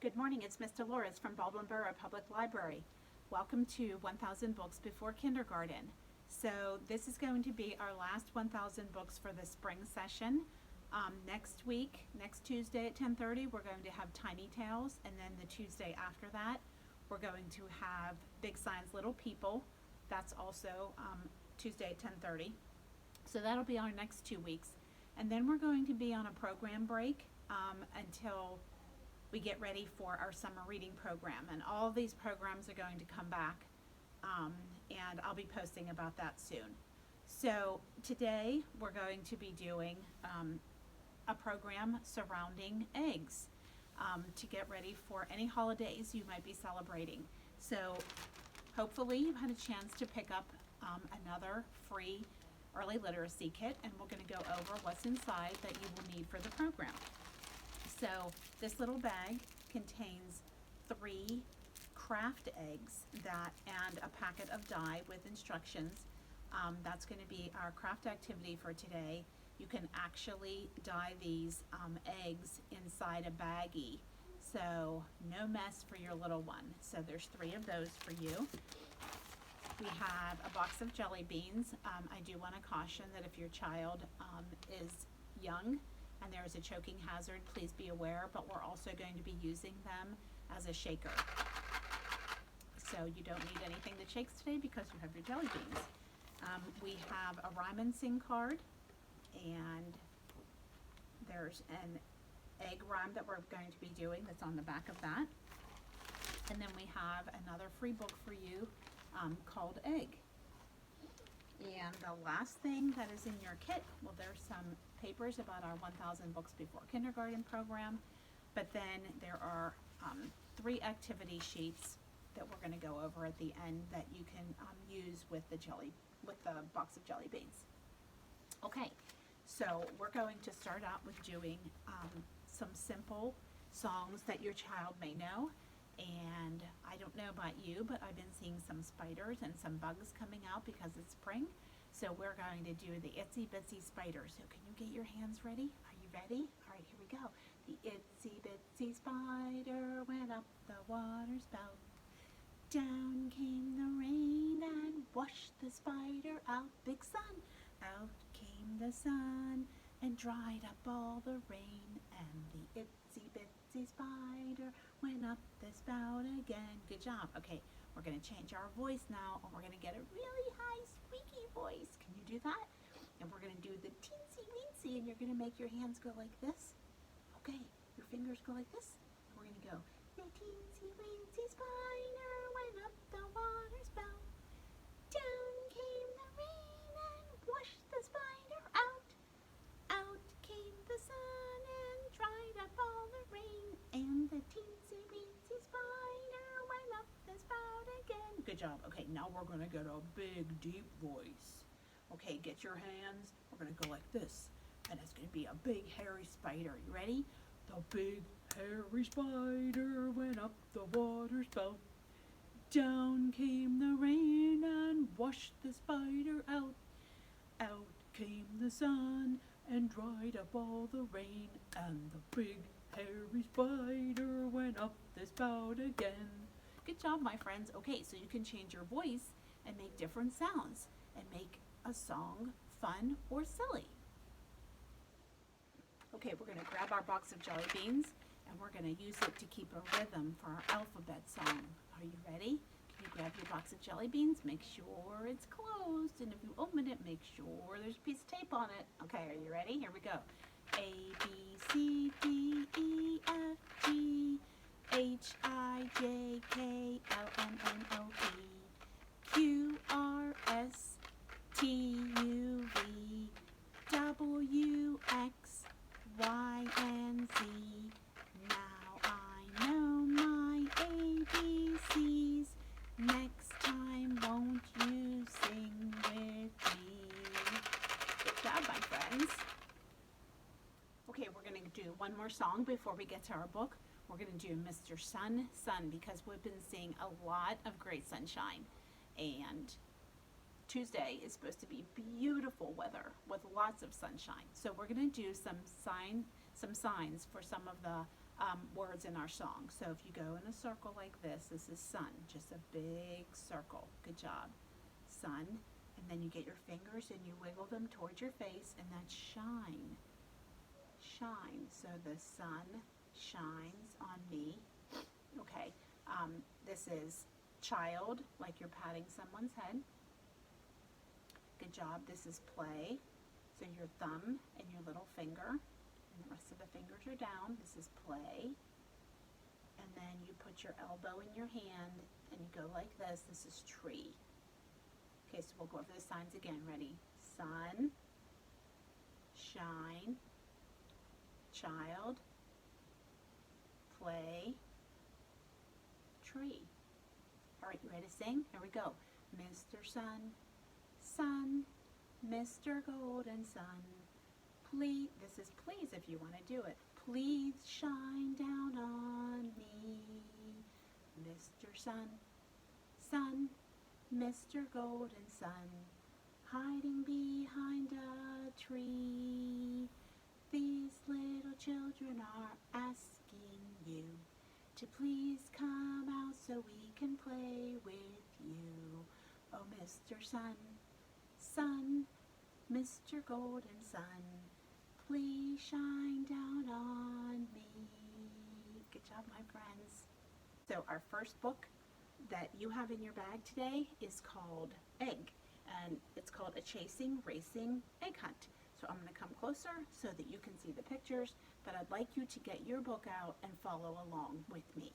Good morning, it's Miss Dolores from Baldwin Borough Public Library. Welcome to 1000 Books Before Kindergarten. So this is going to be our last 1000 books for the spring session. Next week, next Tuesday at 10:30, we're going to have Tiny Tales, and then the Tuesday after that, we're going to have Big Signs, Little People. That's also Tuesday at 10:30. So that'll be our next 2 weeks. And then we're going to be on a program break until we get ready for our summer reading program, and all of these programs are going to come back, and I'll be posting about that soon. So today we're going to be doing a program surrounding eggs to get ready for any holidays you might be celebrating. So hopefully you've had a chance to pick up another free early literacy kit, and we're going to go over what's inside that you will need for the program. So this little bag contains 3 craft eggs and a packet of dye with instructions. That's going to be our craft activity for today. You can actually dye these eggs inside a baggie, so no mess for your little one. So there's 3 of those for you. We have a box of jelly beans. I do want to caution that if your child is young and there is a choking hazard, please be aware, but we're also going to be using them as a shaker. So you don't need anything that shakes today because you have your jelly beans. We have a rhyme and sing card, and there's an egg rhyme that we're going to be doing that's on the back of that. And then we have another free book for you called Egg. And the last thing that is in your kit, well, there's some papers about our 1000 Books Before Kindergarten program, but then there are 3 activity sheets that we're going to go over at the end that you can use with the box of jelly beans. Okay, so we're going to start out with doing some simple songs that your child may know. And I don't know about you, but I've been seeing some spiders and some bugs coming out because it's spring. So we're going to do the Itsy Bitsy Spider. So can you get your hands ready? Are you ready? All right, here we go. The Itsy Bitsy Spider went up the water spout. Down came the rain and washed the spider out. Big sun. Out came the sun and dried up all the rain. And the Itsy Bitsy Spider went up the spout again. Good job. Okay, we're going to change our voice now, and we're going to get a really high squeaky voice. Can you do that? And we're going to do the teensy weensy, and you're going to make your hands go like this. Okay, your fingers go like this. And we're going to go, the teensy weensy spider went up the water spout. Down came the rain and washed the spider out. Out came the sun and dried up all the rain. And the teensy weensy spider went up the spout again. Good job. Okay, now we're going to get a big, deep voice. Okay, get your hands. We're going to go like this. And it's going to be a big, hairy spider. You ready? The big, hairy spider went up the water spout. Down came the rain and washed the spider out. Out came the sun and dried up all the rain. And the big, hairy spider went up the spout again. Good job, my friends. Okay, so you can change your voice and make different sounds and make a song fun or silly. Okay, we're going to grab our box of jelly beans, and we're going to use it to keep a rhythm for our alphabet song. Are you ready? Can you grab your box of jelly beans? Make sure it's closed, and if you open it, make sure there's a piece of tape on it. Okay, are you ready? Here we go. A, B, C, D, E, F, G, H, I, J, K, L, M, N, O, P, Q, R, S, T, U, V, W, X, Y, and Z. Now I know my ABCs. Next time, won't you sing with me? Good job, my friends. Okay, we're going to do one more song before we get to our book. We're going to do Mr. Sun, Sun, because we've been seeing a lot of great sunshine. And Tuesday is supposed to be beautiful weather with lots of sunshine. So we're going to do some signs for some of the words in our song. So if you go in a circle like this is sun, just a big circle. Good job. Sun. And then you get your fingers and you wiggle them towards your face, and that's shine. Shine. So the sun shines on me. Okay. This is child, like you're patting someone's head. Good job. This is play. So your thumb and your little finger, and the rest of the fingers are down. This is play. And then you put your elbow in your hand and you go like this. This is tree. Okay, so we'll go over the signs again. Ready? Sun, shine, child, play, tree. All right, you ready to sing? Here we go. Mr. Sun, sun, Mr. Golden Sun, please, this is please if you want to do it. Please shine down on me. Mr. Sun, sun, Mr. Golden Sun, hiding behind a tree. These little children are asking you to please come out so we can play with you. Oh, Mr. Sun, sun, Mr. Golden Sun, please shine down on me. Good job, my friends. So our first book that you have in your bag today is called Egg, and it's called A Chasing Racing Egg Hunt. So I'm going to come closer so that you can see the pictures, but I'd like you to get your book out and follow along with me.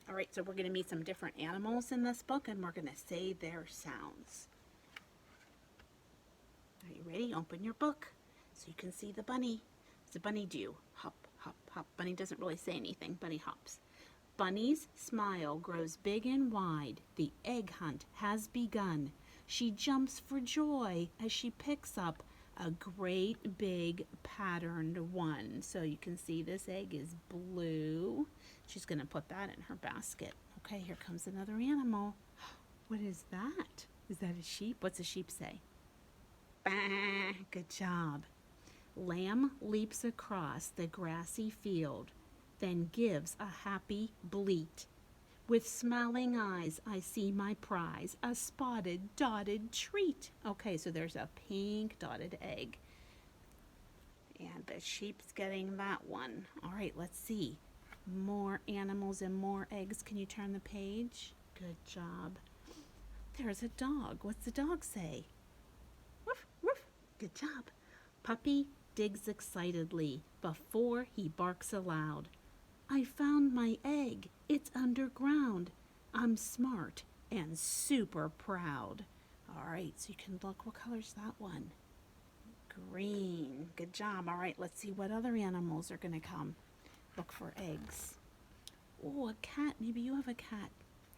All right, so we're going to meet some different animals in this book, and we're going to say their sounds. Are you ready? Open your book so you can see the bunny. What's the bunny do? Hop, hop, hop. Bunny doesn't really say anything. Bunny hops. Bunny's smile grows big and wide. The egg hunt has begun. She jumps for joy as she picks up a great big patterned one. So you can see this egg is blue. She's going to put that in her basket. Okay, here comes another animal. What is that? Is that a sheep? What's a sheep say? Bah, good job. Lamb leaps across the grassy field, then gives a happy bleat. With smiling eyes, I see my prize, a spotted, dotted treat. Okay, so there's a pink dotted egg. And the sheep's getting that one. All right, let's see. More animals and more eggs. Can you turn the page? Good job. There's a dog. What's the dog say? Woof, woof. Good job. Puppy digs excitedly before he barks aloud. I found my egg. It's underground. I'm smart and super proud. All right, so you can look. What color's that one? Green. Good job. All right, let's see what other animals are going to come. Look for eggs. Oh, a cat. Maybe you have a cat.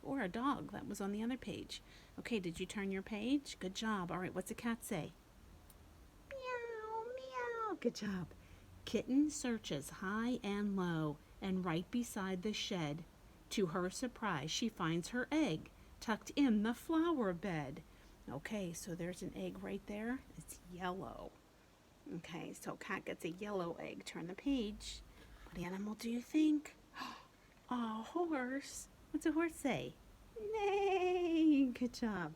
Or a dog. That was on the other page. Okay, did you turn your page? Good job. All right, what's a cat say? Meow, meow. Good job. Kitten searches high and low and right beside the shed. To her surprise, she finds her egg tucked in the flower bed. Okay, so there's an egg right there. It's yellow. Okay, so cat gets a yellow egg. Turn the page. What animal do you think? A horse. What's a horse say? Neigh. Good job.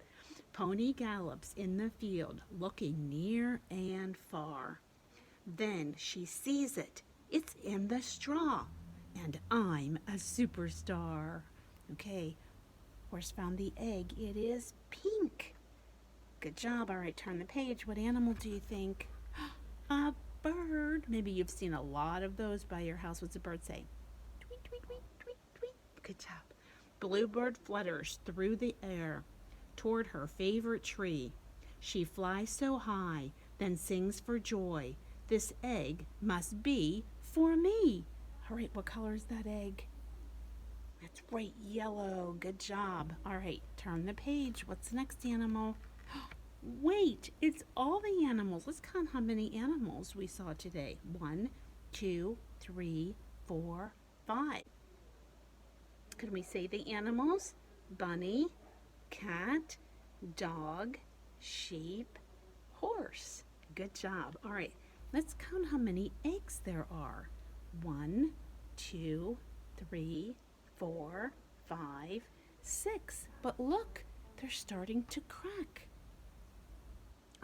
Pony gallops in the field, looking near and far. Then she sees it. It's in the straw. And I'm a superstar. Okay, horse found the egg. It is pink. Good job. All right, turn the page. What animal do you think? A bird. Maybe you've seen a lot of those by your house. What's a bird say? Tweet, tweet, tweet, tweet, tweet. Good job. Bluebird flutters through the air toward her favorite tree. She flies so high, then sings for joy. This egg must be for me. All right, what color is that egg? That's right, yellow. Good job. All right, turn the page. What's the next animal? Wait, it's all the animals. Let's count how many animals we saw today. 1, 2, 3, 4, 5. Can we say the animals? Bunny, cat, dog, sheep, horse. Good job. All right, let's count how many eggs there are. 1, 2, 3, 4, 5, 6. But look, they're starting to crack.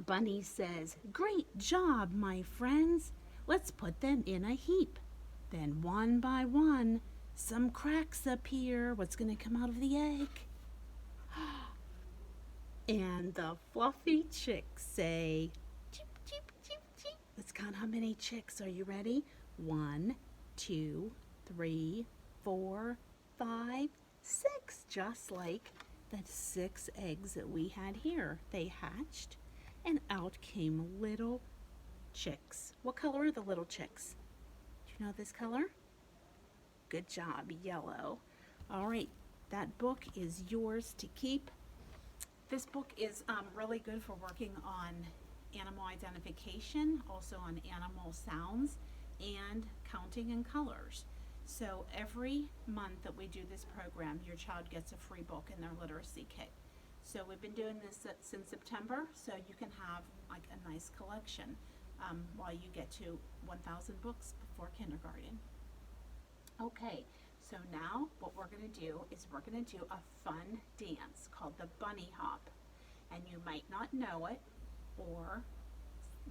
Bunny says, "Great job, my friends. Let's put them in a heap." Then one by one, some cracks appear. What's going to come out of the egg? And the fluffy chicks say, "Cheep, cheep, cheep, cheep." Let's count how many chicks. Are you ready? 1, 2, 3, 4, 5, 6. Just like the 6 eggs that we had here. They hatched and out came little chicks. What color are the little chicks? Do you know this color? Good job, yellow. All right, that book is yours to keep. This book is really good for working on animal identification, also on animal sounds, and counting and colors. So every month that we do this program, your child gets a free book in their literacy kit. So we've been doing this since September, so you can have like a nice collection while you get to 1,000 books before kindergarten. Okay, so now what we're going to do is we're going to do a fun dance called the bunny hop. And you might not know it, or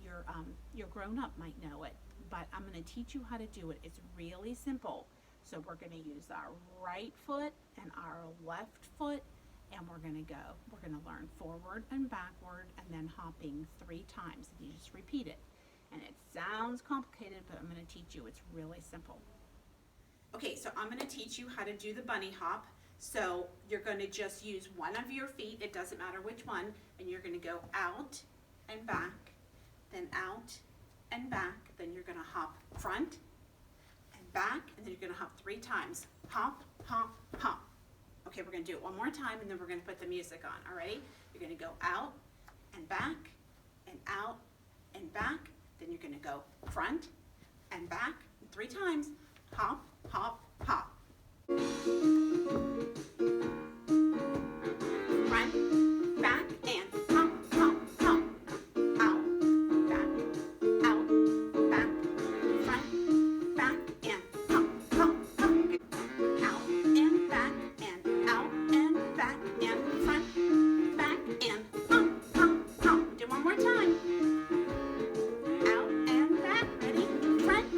your grown-up might know it, but I'm going to teach you how to do it. It's really simple. So we're going to use our right foot and our left foot, and we're going to learn forward and backward, and then hopping 3 times. And you just repeat it. And it sounds complicated, but I'm going to teach you. It's really simple. Okay, so I'm going to teach you how to do the bunny hop. So you're going to just use one of your feet, it doesn't matter which one, and you're going to go out and back, then out and back, then you're going to hop front and back, and then you're going to hop 3 times. Hop, hop, hop. Okay, we're going to do it one more time, and then we're going to put the music on. All right? You're going to go out and back and out and back, then you're going to go front and back 3 times. Hop, hop, hop. Front, back, and hop, hop, hop. Out, back, front, back, and hop, hop, hop. Out and back, and out and back, and front, back, and hop, hop, hop. Do one more time. Out and back, ready? Front,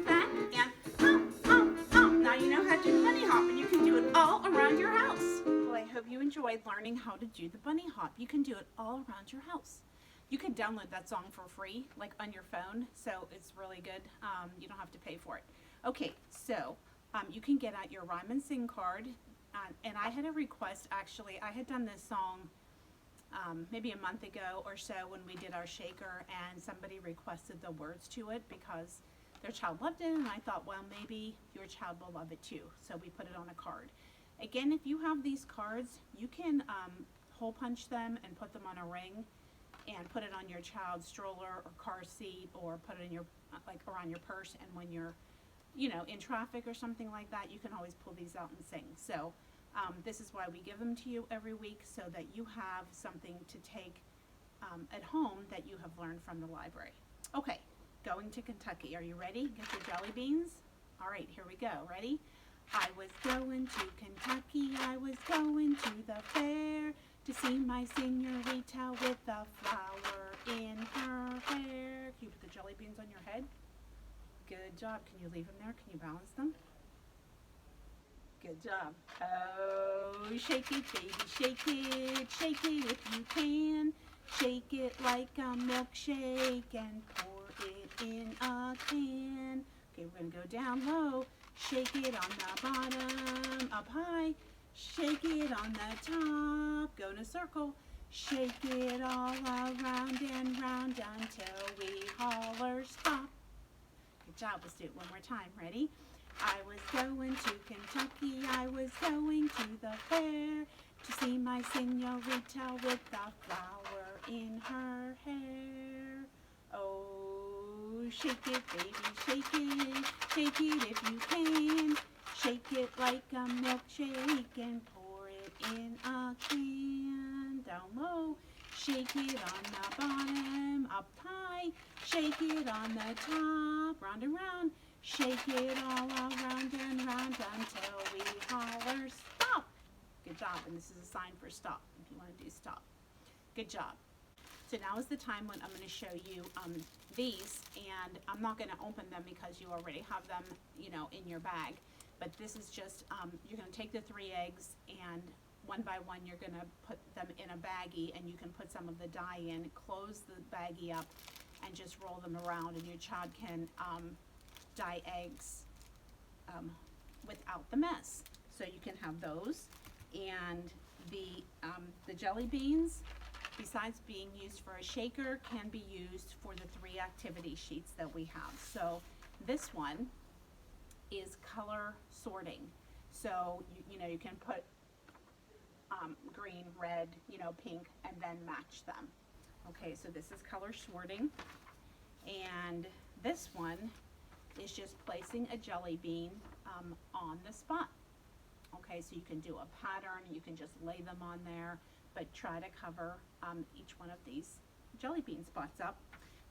back, and hop, hop, hop. Now you know how to do the bunny hop, and you can do it all around your house. Well, I hope you enjoyed learning how to do the bunny hop. You can do it all around your house. You can download that song for free, like on your phone, so it's really good. You don't have to pay for it. Okay, so you can get out your rhyme and sing card, and I had a request, actually. I had done this song maybe a month ago or so when we did our shaker, and somebody requested the words to it because their child loved it, and I thought, well, maybe your child will love it too, so we put it on a card. Again, if you have these cards, you can hole punch them and put them on a ring and put it on your child's stroller or car seat, or put it in your like around your purse, and when you're in traffic or something like that, you can always pull these out and sing. So this is why we give them to you every week, so that you have something to take at home that you have learned from the library. Okay, going to Kentucky. Are you ready? Get your jelly beans? All right, here we go. Ready? I was going to Kentucky, I was going to the fair to see my señorita with a flower in her hair. Can you put the jelly beans on your head? Good job. Can you leave them there? Can you balance them? Good job. Oh, shake it, baby, shake it if you can. Shake it like a milkshake and pour it in a can. Okay, we're going to go down low. Shake it on the bottom, up high. Shake it on the top, go in a circle. Shake it all around and round until we holler stop. Good job. Let's do it one more time. Ready? I was going to Kentucky, I was going to the fair to see my señorita with a flower in her hair. Oh, shake it, baby, shake it if you can. Shake it like a milkshake and pour it in a can. Down low, shake it on the bottom, up high. Shake it on the top, round and round. Shake it all around This is a sign for stop, if you want to do stop. Good job. So now is the time when I'm going to show you these, and I'm not going to open them because you already have them, you know, in your bag. But this is just, you're going to take the 3 eggs, and one by one you're going to put them in a baggie, and you can put some of the dye in, close the baggie up, and just roll them around, and your child can dye eggs without the mess. So you can have those. And the jelly beans, besides being used for a shaker, can be used for the 3 activity sheets that we have. So this one is color sorting. So you know, you can put green, red, you know, pink, and then match them. Okay, so this is color sorting. And this one is just placing a jelly bean on the spot. Okay, so you can do a pattern, you can just lay them on there, but try to cover each one of these jelly bean spots up.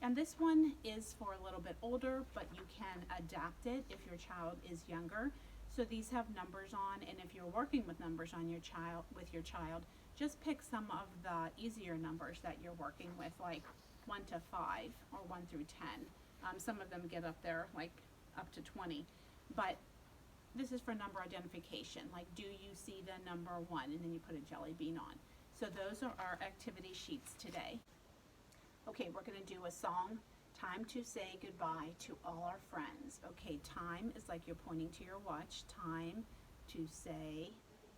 And this one is for a little bit older, but you can adapt it if your child is younger. So these have numbers on, and if you're working with numbers on your child, just pick some of the easier numbers that you're working with, like 1 to 5 or 1 through 10. Some of them get up there, like up to 20. But this is for number identification, like do you see the number 1, and then you put a jelly bean on. So those are our activity sheets today. Okay, we're going to do a song, Time to Say Goodbye to All Our Friends. Okay, time is like you're pointing to your watch, time to say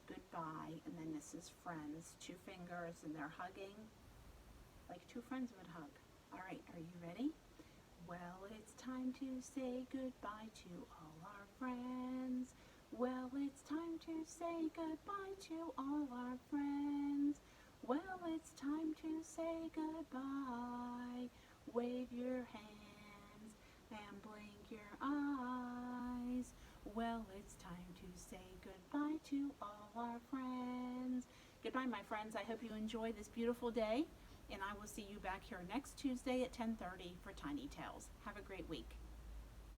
goodbye, and then this is friends, 2 fingers, and they're hugging like 2 friends would hug. All right, are you ready? Well, it's time to say goodbye to all our friends. Well, it's time to say goodbye to all our friends. Well, it's time to say goodbye. Wave your hands and blink your eyes. Well, it's time to say goodbye to all our friends. Goodbye, my friends. I hope you enjoy this beautiful day, and I will see you back here next Tuesday at 10:30 for Tiny Tales. Have a great week.